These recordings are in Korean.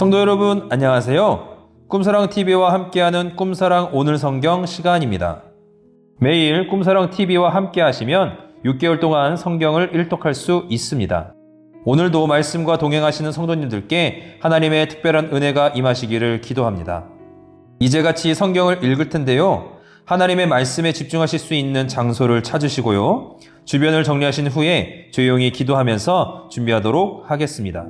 성도 여러분, 안녕하세요. 꿈사랑TV와 함께하는 꿈사랑 오늘 성경 시간입니다. 매일 꿈사랑TV와 함께 하시면 6개월 동안 성경을 일독할 수 있습니다. 오늘도 말씀과 동행하시는 성도님들께 하나님의 특별한 은혜가 임하시기를 기도합니다. 이제같이 성경을 읽을 텐데요. 하나님의 말씀에 집중하실 수 있는 장소를 찾으시고요. 주변을 정리하신 후에 조용히 기도하면서 준비하도록 하겠습니다.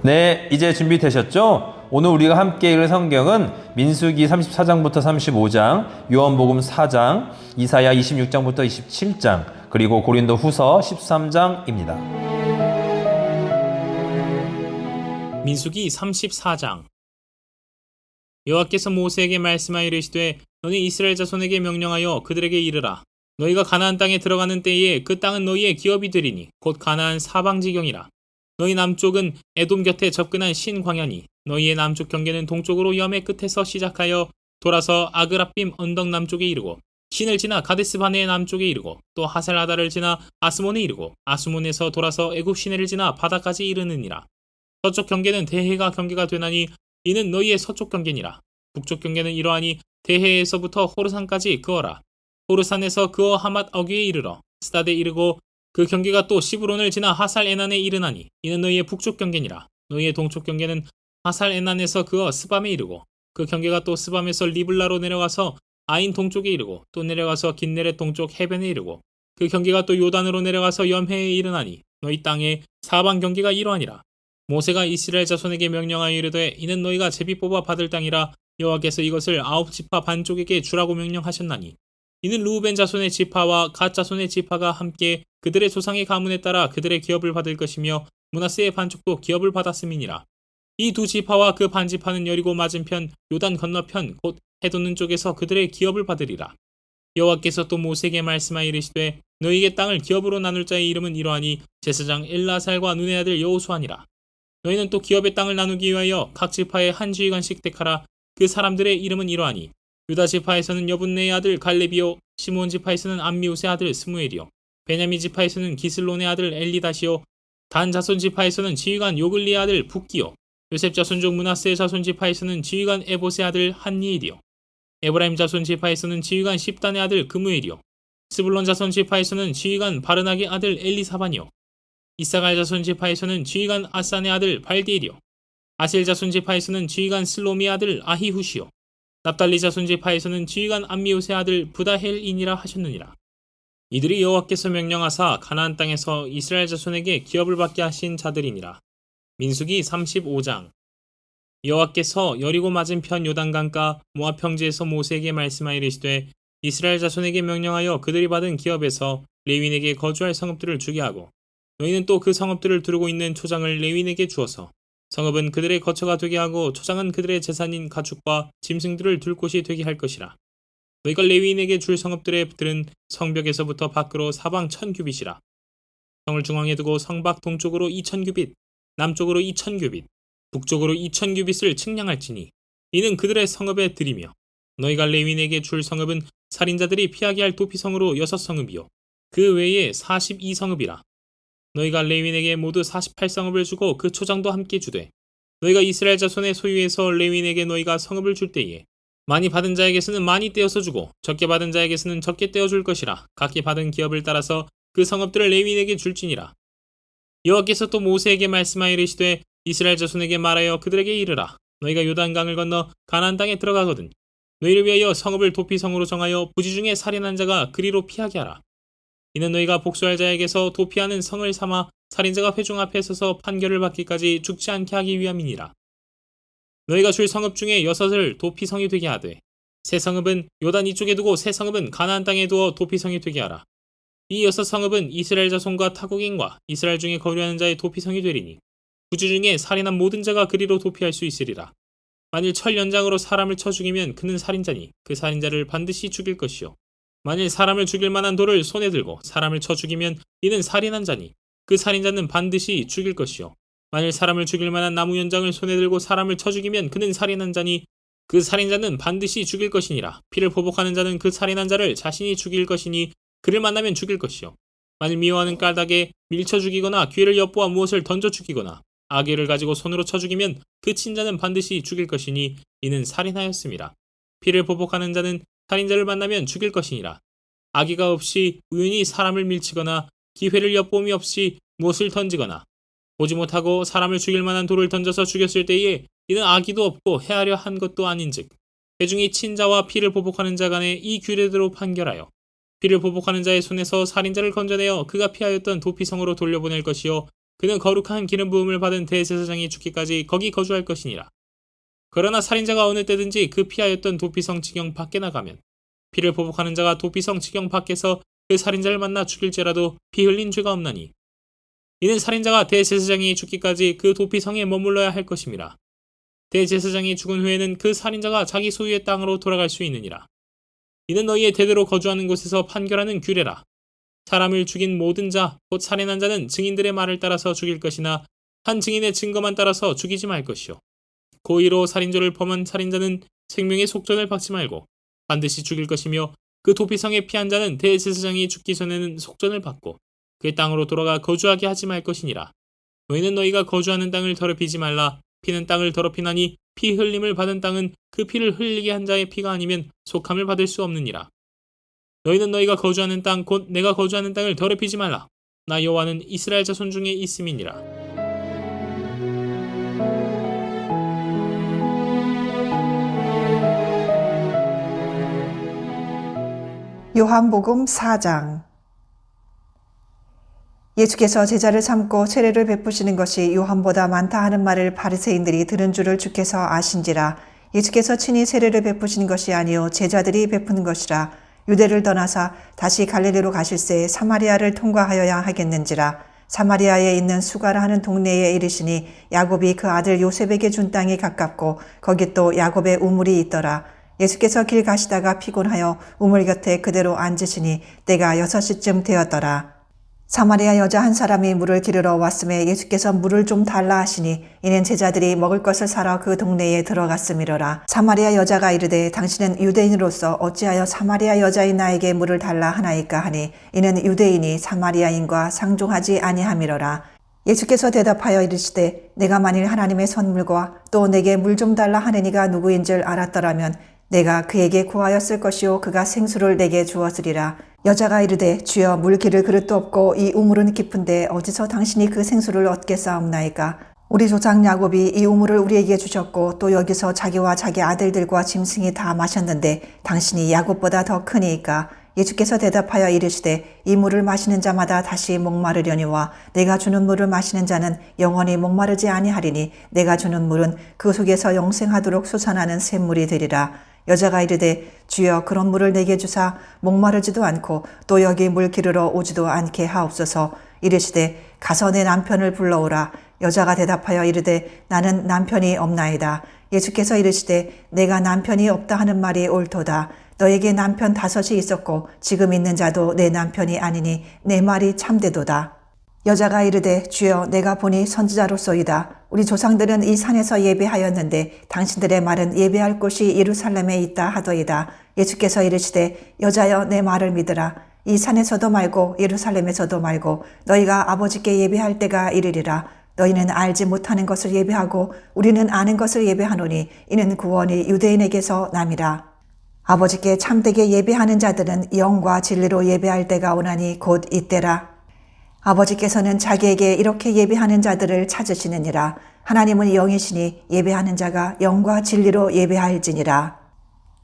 네, 이제 준비되셨죠? 오늘 우리가 함께 읽을 성경은 민수기 34장부터 35장, 요한복음 4장, 이사야 26장부터 27장, 그리고 고린도 후서 13장입니다. 민수기 34장. 여호와께서 모세에게 말씀하여 이르시되 너는 이스라엘 자손에게 명령하여 그들에게 이르라. 너희가 가나안 땅에 들어가는 때에 그 땅은 너희의 기업이 되리니 곧 가나안 사방지경이라. 너희 남쪽은 에돔 곁에 접근한 신광야니 너희의 남쪽 경계는 동쪽으로 염해 끝에서 시작하여 돌아서 아그라빔 언덕 남쪽에 이르고 신을 지나 가데스 바네의 남쪽에 이르고 또 하셀아다를 지나 아스몬에 이르고 아스몬에서 돌아서 애굽 시내를 지나 바다까지 이르느니라. 서쪽 경계는 대해가 경계가 되나니 이는 너희의 서쪽 경계니라. 북쪽 경계는 이러하니 대해에서부터 호르산까지 그어라. 호르산에서 그어 하맛 어귀에 이르러 스다데 이르고 그 경계가 또 시브론을 지나 하살 에난에 이르나니 이는 너희의 북쪽 경계니라. 너희의 동쪽 경계는 하살 에난에서 그어 스밤에 이르고 그 경계가 또 스밤에서 리블라로 내려가서 아인 동쪽에 이르고 또 내려가서 긴네렛 동쪽 해변에 이르고 그 경계가 또 요단으로 내려가서 염해에 이르나니 너희 땅의 사방 경계가 이러하니라. 모세가 이스라엘 자손에게 명령하여 이르되 이는 너희가 제비 뽑아 받을 땅이라 여호와께서 이것을 9지파 반쪽에게 주라고 명령하셨나니 이는 르우벤 자손의 지파와 갓 자손의 지파가 함께 그들의 조상의 가문에 따라 그들의 기업을 받을 것이며 므낫세의 반쪽도 기업을 받았음이니라. 이 두 지파와 그 반지파는 여리고 맞은편 요단 건너편 곧 해돋는 쪽에서 그들의 기업을 받으리라. 여호와께서 또 모세에게 말씀하여 이르시되 너희에게 땅을 기업으로 나눌 자의 이름은 이러하니 제사장 엘라살과 눈의 아들 여호수아니라. 너희는 또 기업의 땅을 나누기 위하여 각 지파의 한 지휘관씩 택하라. 그 사람들의 이름은 이러하니 유다 지파에서는 여분네의 아들 갈렙이요 시므온 지파에서는 암미우스의 아들 스무엘이요 베냐민 지파에서는 기슬론의 아들 엘리다시요 단 자손 지파에서는 지휘관 요글리의 아들 붓기요 요셉 자손족 므낫세 자손 지파에서는 지휘관 에봇의 아들 한니엘이요 에브라임 자손 지파에서는 지휘관 십단의 아들 그무엘이요 스불론 자손 지파에서는 지휘관 바르낙의 아들 엘리사반이요 이사갈 자손 지파에서는 지휘관 아산의 아들 발디엘이요 아셀 자손 지파에서는 지휘관 슬로미의 아들 아히후시요 납달리 자손 지파에서는 지휘관 암미우스의 아들 부다헬인이라 하셨느니라. 이들이 여호와께서 명령하사 가나안 땅에서 이스라엘 자손에게 기업을 받게 하신 자들이니라. 민수기 35장. 여호와께서 여리고 맞은편 요단강가 모압 평지에서 모세에게 말씀하여 이르시되 이스라엘 자손에게 명령하여 그들이 받은 기업에서 레위인에게 거주할 성읍들을 주게 하고 너희는 또 그 성읍들을 두르고 있는 초장을 레위인에게 주어서 성읍은 그들의 거처가 되게 하고 초장은 그들의 재산인 가축과 짐승들을 둘 곳이 되게 할 것이라. 너희가 레위인에게 줄 성읍들의 들은 성벽에서부터 밖으로 사방 1000규빗이라. 성을 중앙에 두고 성밖 동쪽으로 2000규빗, 남쪽으로 2000규빗, 북쪽으로 2000규빗을 측량할지니 이는 그들의 성읍의 들이며 너희가 레위인에게 줄 성읍은 살인자들이 피하게 할 도피성으로 6성읍이요 그 외에 42성읍이라. 너희가 레위인에게 모두 48성읍을 주고 그 초장도 함께 주되 너희가 이스라엘 자손의 소유에서 레위인에게 너희가 성읍을 줄 때에 많이 받은 자에게서는 많이 떼어서 주고 적게 받은 자에게서는 적게 떼어 줄 것이라. 각기 받은 기업을 따라서 그 성읍들을 레위인에게 줄지니라. 여호와께서 또 모세에게 말씀하여 이르시되 이스라엘 자손에게 말하여 그들에게 이르라. 너희가 요단강을 건너 가나안 땅에 들어가거든 너희를 위하여 성읍을 도피성으로 정하여 부지 중에 살인한 자가 그리로 피하게 하라. 이는 너희가 복수할 자에게서 도피하는 성을 삼아 살인자가 회중 앞에 서서 판결을 받기까지 죽지 않게 하기 위함이니라. 너희가 줄 성읍 중에 6을 도피성이 되게 하되 세 성읍은 요단 이쪽에 두고 세 성읍은 가나안 땅에 두어 도피성이 되게 하라. 이 6성읍은 이스라엘 자손과 타국인과 이스라엘 중에 거류하는 자의 도피성이 되리니 부지 중에 살인한 모든 자가 그리로 도피할 수 있으리라. 만일 철 연장으로 사람을 쳐 죽이면 그는 살인자니 그 살인자를 반드시 죽일 것이요 만일 사람을 죽일 만한 돌을 손에 들고 사람을 쳐 죽이면 이는 살인한 자니 그 살인자는 반드시 죽일 것이요 만일 사람을 죽일 만한 나무 연장을 손에 들고 사람을 쳐 죽이면 그는 살인한 자니 그 살인자는 반드시 죽일 것이니라. 피를 보복하는 자는 그 살인한 자를 자신이 죽일 것이니 그를 만나면 죽일 것이요 만일 미워하는 까닭에 밀쳐 죽이거나 기회를 엿보아 무엇을 던져 죽이거나 아기를 가지고 손으로 쳐 죽이면 그 친자는 반드시 죽일 것이니 이는 살인하였습니다. 피를 보복하는 자는 살인자를 만나면 죽일 것이니라. 아기가 없이 우연히 사람을 밀치거나 기회를 엿봄이 없이 무엇을 던지거나 보지 못하고 사람을 죽일 만한 돌을 던져서 죽였을 때에 이는 악의도 없고 해하려 한 것도 아닌즉 대중이 친자와 피를 보복하는 자 간에 이 규례대로 판결하여 피를 보복하는 자의 손에서 살인자를 건져내어 그가 피하였던 도피성으로 돌려보낼 것이요 그는 거룩한 기름 부음을 받은 대제사장이 죽기까지 거기 거주할 것이니라. 그러나 살인자가 어느 때든지 그 피하였던 도피성 지경 밖에 나가면 피를 보복하는 자가 도피성 지경 밖에서 그 살인자를 만나 죽일지라도 피 흘린 죄가 없나니 이는 살인자가 대제사장이 죽기까지 그 도피성에 머물러야 할 것임이라. 대제사장이 죽은 후에는 그 살인자가 자기 소유의 땅으로 돌아갈 수 있느니라. 이는 너희의 대대로 거주하는 곳에서 판결하는 규례라. 사람을 죽인 모든 자, 곧 살인한 자는 증인들의 말을 따라서 죽일 것이나 한 증인의 증거만 따라서 죽이지 말 것이요. 고의로 살인죄를 범한 살인자는 생명의 속전을 받지 말고 반드시 죽일 것이며 그 도피성에 피한 자는 대제사장이 죽기 전에는 속전을 받고 그의 땅으로 돌아가 거주하게 하지 말 것이니라. 너희는 너희가 거주하는 땅을 더럽히지 말라. 피는 땅을 더럽히나니 피 흘림을 받은 땅은 그 피를 흘리게 한 자의 피가 아니면 속함을 받을 수 없느니라. 너희는 너희가 거주하는 땅 곧 내가 거주하는 땅을 더럽히지 말라. 나 여호와는 이스라엘 자손 중에 있음이니라. 요한복음 4장. 예수께서 제자를 삼고 세례를 베푸시는 것이 요한보다 많다 하는 말을 바리새인들이 들은 줄을 주께서 아신지라. 예수께서 친히 세례를 베푸시는 것이 아니요 제자들이 베푸는 것이라. 유대를 떠나사 다시 갈릴리로 가실새 사마리아를 통과하여야 하겠는지라. 사마리아에 있는 수가라 하는 동네에 이르시니 야곱이 그 아들 요셉에게 준 땅이 가깝고 거기 또 야곱의 우물이 있더라. 예수께서 길 가시다가 피곤하여 우물 곁에 그대로 앉으시니 때가 6시쯤 되었더라. 사마리아 여자 한 사람이 물을 기르러 왔음에 예수께서 물을 좀 달라 하시니 이는 제자들이 먹을 것을 사러 그 동네에 들어갔음이로라. 사마리아 여자가 이르되 당신은 유대인으로서 어찌하여 사마리아 여자인 나에게 물을 달라 하나이까 하니 이는 유대인이 사마리아인과 상종하지 아니함이로라. 예수께서 대답하여 이르시되 내가 만일 하나님의 선물과 또 내게 물 좀 달라 하는 이가 누구인 줄 알았더라면 내가 그에게 구하였을 것이요 그가 생수를 내게 주었으리라. 여자가 이르되 주여 물 기를 그릇도 없고 이 우물은 깊은데 어디서 당신이 그 생수를 얻겠사옵나이까. 우리 조상 야곱이 이 우물을 우리에게 주셨고 또 여기서 자기와 자기 아들들과 짐승이 다 마셨는데 당신이 야곱보다 더 크니이까. 예수께서 대답하여 이르시되 이 물을 마시는 자마다 다시 목마르려니와 내가 주는 물을 마시는 자는 영원히 목마르지 아니하리니 내가 주는 물은 그 속에서 영생하도록 솟아나는 샘물이 되리라. 여자가 이르되 주여 그런 물을 내게 주사 목마르지도 않고 또 여기 물 기르러 오지도 않게 하옵소서. 이르시되 가서 내 남편을 불러오라. 여자가 대답하여 이르되 나는 남편이 없나이다. 예수께서 이르시되 내가 남편이 없다 하는 말이 옳도다. 너에게 남편 5이 있었고 지금 있는 자도 내 남편이 아니니 내 말이 참되도다. 여자가 이르되 주여 내가 보니 선지자로소이다. 우리 조상들은 이 산에서 예배하였는데 당신들의 말은 예배할 곳이 예루살렘에 있다 하더이다. 예수께서 이르시되 여자여 내 말을 믿으라. 이 산에서도 말고 예루살렘에서도 말고 너희가 아버지께 예배할 때가 이르리라. 너희는 알지 못하는 것을 예배하고 우리는 아는 것을 예배하노니 이는 구원이 유대인에게서 남이라. 아버지께 참되게 예배하는 자들은 영과 진리로 예배할 때가 오나니 곧 이때라. 아버지께서는 자기에게 이렇게 예배하는 자들을 찾으시느니라. 하나님은 영이시니 예배하는 자가 영과 진리로 예배할지니라.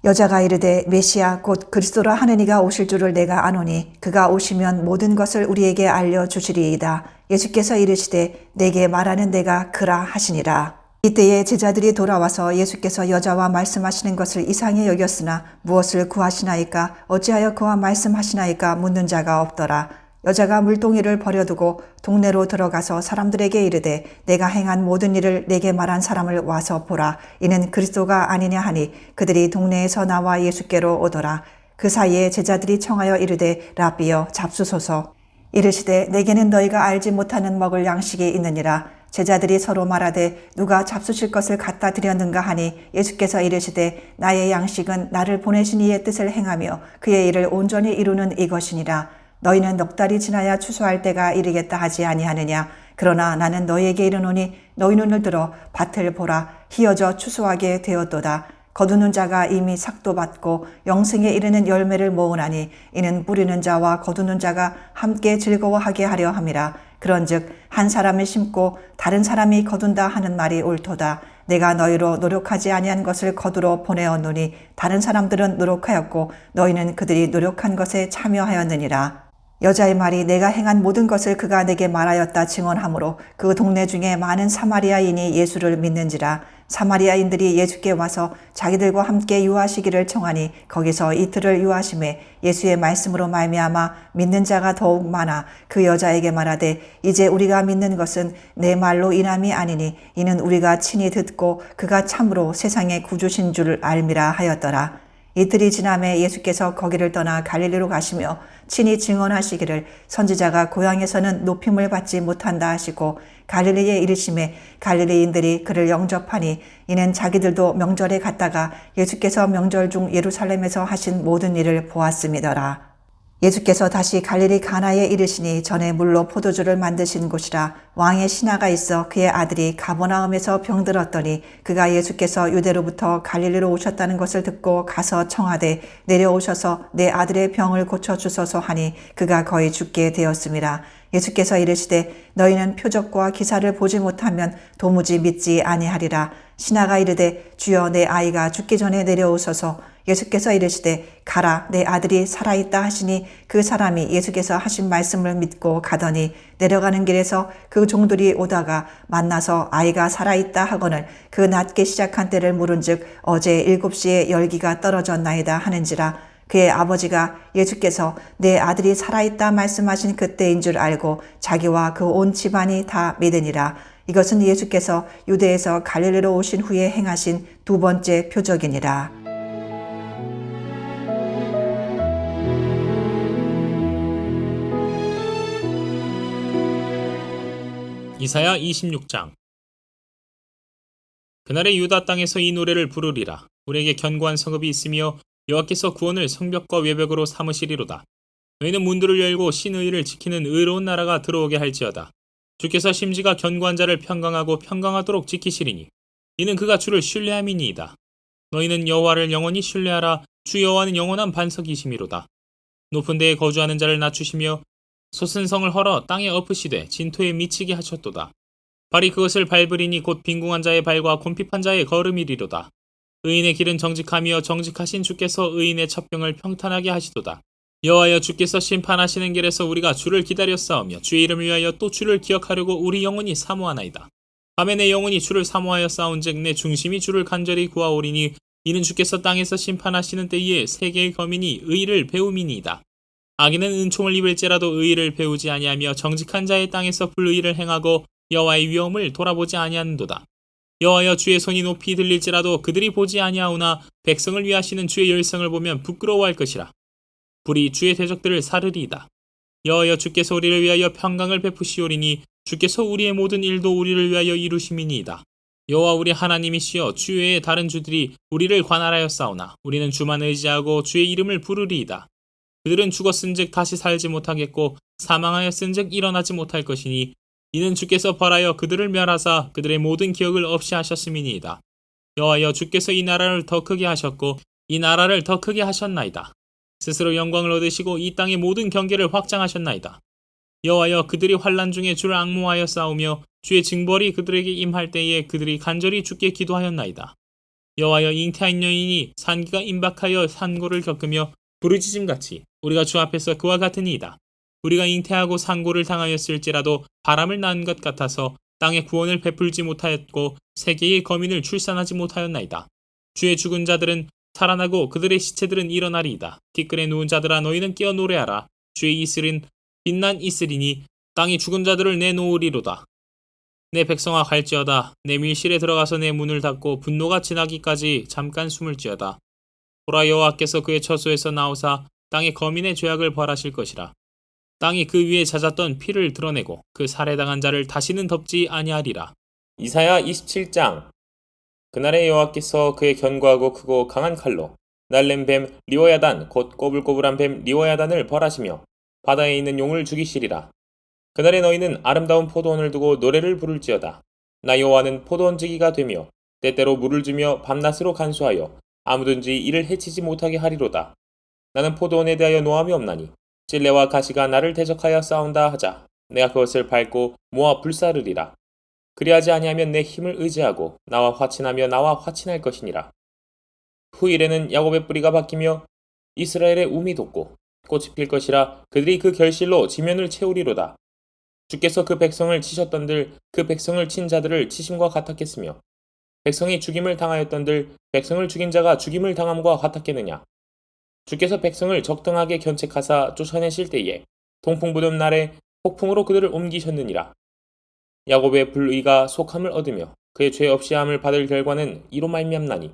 여자가 이르되 메시아 곧 그리스도라 하는 이가 오실 줄을 내가 아노니 그가 오시면 모든 것을 우리에게 알려주시리이다. 예수께서 이르시되 내게 말하는 내가 그라 하시니라. 이때에 제자들이 돌아와서 예수께서 여자와 말씀하시는 것을 이상히 여겼으나 무엇을 구하시나이까 어찌하여 그와 말씀하시나이까 묻는 자가 없더라. 여자가 물동이를 버려두고 동네로 들어가서 사람들에게 이르되 내가 행한 모든 일을 내게 말한 사람을 와서 보라. 이는 그리스도가 아니냐 하니 그들이 동네에서 나와 예수께로 오더라. 그 사이에 제자들이 청하여 이르되 라비여 잡수소서. 이르시되 내게는 너희가 알지 못하는 먹을 양식이 있느니라. 제자들이 서로 말하되 누가 잡수실 것을 갖다 드렸는가 하니 예수께서 이르시되 나의 양식은 나를 보내신 이의 뜻을 행하며 그의 일을 온전히 이루는 이것이니라. 너희는 넉 달이 지나야 추수할 때가 이르겠다 하지 아니하느냐. 그러나 나는 너희에게 이르노니 너희 눈을 들어 밭을 보라. 희어져 추수하게 되었도다. 거두는 자가 이미 삭도 받고 영생에 이르는 열매를 모으나니 이는 뿌리는 자와 거두는 자가 함께 즐거워하게 하려 함이라. 그런즉 한 사람이 심고 다른 사람이 거둔다 하는 말이 옳도다. 내가 너희로 노력하지 아니한 것을 거두러 보내었노니 다른 사람들은 노력하였고 너희는 그들이 노력한 것에 참여하였느니라. 여자의 말이 내가 행한 모든 것을 그가 내게 말하였다 증언하므로 그 동네 중에 많은 사마리아인이 예수를 믿는지라. 사마리아인들이 예수께 와서 자기들과 함께 유하시기를 청하니 거기서 이틀을 유하심에 예수의 말씀으로 말미암아 믿는 자가 더욱 많아 그 여자에게 말하되 이제 우리가 믿는 것은 내 말로 인함이 아니니 이는 우리가 친히 듣고 그가 참으로 세상의 구주신 줄 알미라 하였더라. 이틀이 지남에 예수께서 거기를 떠나 갈릴리로 가시며 친히 증언하시기를 선지자가 고향에서는 높임을 받지 못한다 하시고 갈릴리에 이르심에 갈릴리인들이 그를 영접하니 이는 자기들도 명절에 갔다가 예수께서 명절 중 예루살렘에서 하신 모든 일을 보았음이더라. 예수께서 다시 갈릴리 가나에 이르시니 전에 물로 포도주를 만드신 곳이라. 왕의 신하가 있어 그의 아들이 가버나움에서 병들었더니 그가 예수께서 유대로부터 갈릴리로 오셨다는 것을 듣고 가서 청하되 내려오셔서 내 아들의 병을 고쳐주소서 하니 그가 거의 죽게 되었음이라. 예수께서 이르시되 너희는 표적과 기사를 보지 못하면 도무지 믿지 아니하리라. 신하가 이르되 주여 내 아이가 죽기 전에 내려오소서. 예수께서 이르시되 가라 내 아들이 살아있다 하시니 그 사람이 예수께서 하신 말씀을 믿고 가더니 내려가는 길에서 그 종들이 오다가 만나서 아이가 살아있다 하거늘 그 낮게 시작한 때를 물은즉 어제 7시에 열기가 떨어졌나이다 하는지라. 그의 아버지가 예수께서 내 아들이 살아있다 말씀하신 그때인 줄 알고 자기와 그 온 집안이 다 믿으니라. 이것은 예수께서 유대에서 갈릴리로 오신 후에 행하신 두 번째 표적이니라. 이사야 26장. 그날의 유다 땅에서 이 노래를 부르리라. 우리에게 견고한 성읍이 있으며 여호와께서 구원을 성벽과 외벽으로 삼으시리로다. 너희는 문들을 열고 신의를 지키는 의로운 나라가 들어오게 할지어다. 주께서 심지가 견고한 자를 평강하고 평강하도록 지키시리니 이는 그가 주를 신뢰함이니이다. 너희는 여호와를 영원히 신뢰하라. 주 여호와는 영원한 반석이시미로다. 높은 데에 거주하는 자를 낮추시며 솟은 성을 헐어 땅에 엎으시되 진토에 미치게 하셨도다. 발이 그것을 밟으리니 곧 빈궁한 자의 발과 곰핍한 자의 걸음이리로다. 의인의 길은 정직하며 정직하신 주께서 의인의 첩경을 평탄하게 하시도다. 여호와여 주께서 심판하시는 길에서 우리가 주를 기다렸사오며 주의 이름을 위하여 또 주를 기억하려고 우리 영혼이 사모하나이다. 밤에 내 영혼이 주를 사모하여 싸운즉 내 중심이 주를 간절히 구하오리니 이는 주께서 땅에서 심판하시는 때에 세계의 거민이 의를 배움이니이다. 악인은 은총을 입을지라도 의를 배우지 아니하며 정직한 자의 땅에서 불의를 행하고 여호와의 위엄을 돌아보지 아니하는도다. 여호와여 주의 손이 높이 들릴지라도 그들이 보지 아니하오나 백성을 위하시는 주의 열성을 보면 부끄러워할 것이라. 불이 주의 대적들을 사르리이다. 여호와여 주께서 우리를 위하여 평강을 베푸시오리니 주께서 우리의 모든 일도 우리를 위하여 이루심이니이다. 여호와 우리 하나님이시여 주 외에 다른 주들이 우리를 관할하여 싸우나 우리는 주만 의지하고 주의 이름을 부르리이다. 그들은 죽었은즉 다시 살지 못하겠고 사망하였은즉 일어나지 못할 것이니 이는 주께서 벌하여 그들을 멸하사 그들의 모든 기억을 없이 하셨음이니이다. 여호와여 주께서 이 나라를 더 크게 하셨고 이 나라를 더 크게 하셨나이다. 스스로 영광을 얻으시고 이 땅의 모든 경계를 확장하셨나이다. 여호와여 그들이 환난 중에 주를 앙모하여 싸우며 주의 징벌이 그들에게 임할 때에 그들이 간절히 주께 기도하였나이다. 여호와여 잉태한 여인이 산기가 임박하여 산고를 겪으며 부르짖음같이 우리가 주 앞에서 그와 같으니이다. 우리가 잉태하고 산고를 당하였을지라도 바람을 낳은 것 같아서 땅에 구원을 베풀지 못하였고 세계의 거민을 출산하지 못하였나이다. 주의 죽은 자들은 살아나고 그들의 시체들은 일어나리이다. 티끌에 누운 자들아 너희는 깨어 노래하라. 주의 이슬은 빛난 이슬이니 땅이 죽은 자들을 내놓으리로다. 내 백성아 갈지어다. 내 밀실에 들어가서 내 문을 닫고 분노가 지나기까지 잠깐 숨을지어다. 보라 여호와께서 그의 처소에서 나오사 땅의 거민의 죄악을 벌하실 것이라. 땅이 그 위에 잦았던 피를 드러내고 그 살해당한 자를 다시는 덮지 아니하리라. 이사야 27장. 그날에 여호와께서 그의 견고하고 크고 강한 칼로 날렘 뱀 리워야단 곧 꼬불꼬불한 뱀 리워야단을 벌하시며 바다에 있는 용을 죽이시리라. 그날에 너희는 아름다운 포도원을 두고 노래를 부를지어다. 나 여호와는 포도원지기가 되며 때때로 물을 주며 밤낮으로 간수하여 아무든지 이를 해치지 못하게 하리로다. 나는 포도원에 대하여 노함이 없나니 찔레와 가시가 나를 대적하여 싸운다 하자 내가 그것을 밟고 모아 불사르리라. 그리하지 아니하면 내 힘을 의지하고 나와 화친하며 나와 화친할 것이니라. 후일에는 야곱의 뿌리가 바뀌며 이스라엘의 움이 돋고 꽃이 필 것이라. 그들이 그 결실로 지면을 채우리로다. 주께서 그 백성을 치셨던들 그 백성을 친 자들을 치심과 같았겠으며 백성이 죽임을 당하였던들 백성을 죽인 자가 죽임을 당함과 같았겠느냐. 주께서 백성을 적당하게 견책하사 쫓아내실 때에 동풍 부는 날에 폭풍으로 그들을 옮기셨느니라. 야곱의 불의가 속함을 얻으며 그의 죄 없이 함을 받을 결과는 이로 말미암나니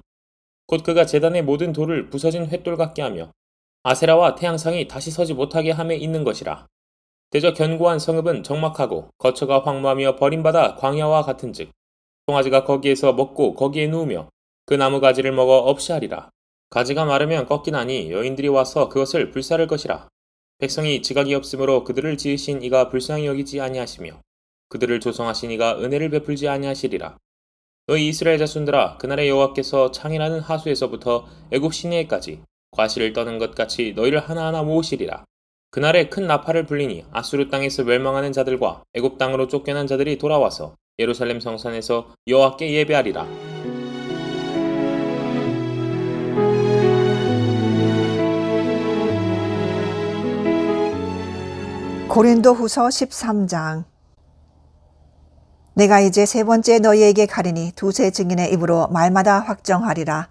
곧 그가 제단의 모든 돌을 부서진 횃돌 같게 하며 아세라와 태양상이 다시 서지 못하게 함에 있는 것이라. 대저 견고한 성읍은 적막하고 거처가 황무하며 버림받아 광야와 같은즉 송아지가 거기에서 먹고 거기에 누우며 그 나무 가지를 먹어 없이 하리라. 가지가 마르면 꺾이나니 여인들이 와서 그것을 불사를 것이라. 백성이 지각이 없으므로 그들을 지으신 이가 불쌍히 여기지 아니하시며 그들을 조성하신 이가 은혜를 베풀지 아니하시리라. 너희 이스라엘 자손들아, 그날에 여호와께서 창이라는 하수에서부터 애굽 시내에까지 과실을 떠는 것 같이 너희를 하나하나 모으시리라. 그날에 큰 나팔을 불리니 아수르 땅에서 멸망하는 자들과 애굽 땅으로 쫓겨난 자들이 돌아와서 예루살렘 성산에서 여호와께 예배하리라. 고린도후서 13장. 내가 이제 세 번째 너희에게 가리니 두세 증인의 입으로 말마다 확정하리라.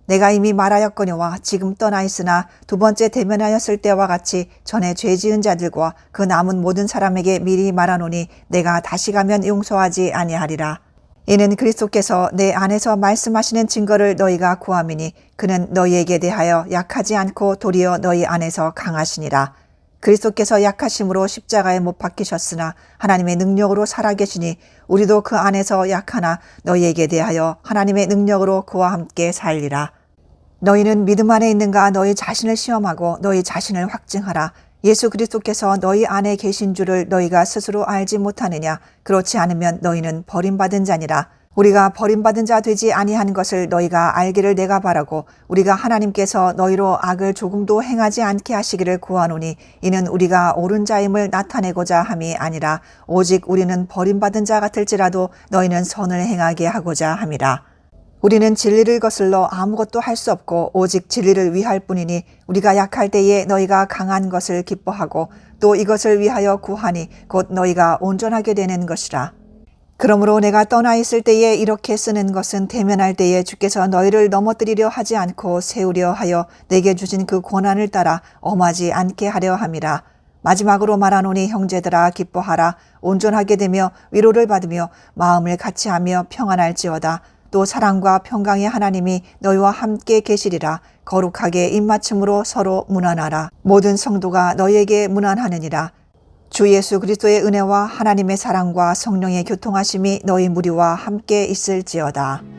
내가 이미 말하였거니와 지금 떠나 있으나 두 번째 대면하였을 때와 같이 전에 죄 지은 자들과 그 남은 모든 사람에게 미리 말하노니 내가 다시 가면 용서하지 아니하리라. 이는 그리스도께서 내 안에서 말씀하시는 증거를 너희가 구함이니 그는 너희에게 대하여 약하지 않고 도리어 너희 안에서 강하시니라. 그리스도께서 약하심으로 십자가에 못 박히셨으나 하나님의 능력으로 살아계시니 우리도 그 안에서 약하나 너희에게 대하여 하나님의 능력으로 그와 함께 살리라. 너희는 믿음 안에 있는가 너희 자신을 시험하고 너희 자신을 확증하라. 예수 그리스도께서 너희 안에 계신 줄을 너희가 스스로 알지 못하느냐. 그렇지 않으면 너희는 버림받은 자니라. 우리가 버림받은 자 되지 아니한 것을 너희가 알기를 내가 바라고 우리가 하나님께서 너희로 악을 조금도 행하지 않게 하시기를 구하노니 이는 우리가 옳은 자임을 나타내고자 함이 아니라 오직 우리는 버림받은 자 같을지라도 너희는 선을 행하게 하고자 함이라. 우리는 진리를 거슬러 아무것도 할 수 없고 오직 진리를 위할 뿐이니 우리가 약할 때에 너희가 강한 것을 기뻐하고 또 이것을 위하여 구하니 곧 너희가 온전하게 되는 것이라. 그러므로 내가 떠나 있을 때에 이렇게 쓰는 것은 대면할 때에 주께서 너희를 넘어뜨리려 하지 않고 세우려 하여 내게 주신 그 권한을 따라 엄하지 않게 하려 함이라. 마지막으로 말하노니 형제들아 기뻐하라. 온전하게 되며 위로를 받으며 마음을 같이하며 평안할지어다. 또 사랑과 평강의 하나님이 너희와 함께 계시리라. 거룩하게 입맞춤으로 서로 문안하라. 모든 성도가 너희에게 문안하느니라. 주 예수 그리스도의 은혜와 하나님의 사랑과 성령의 교통하심이 너희 무리와 함께 있을지어다.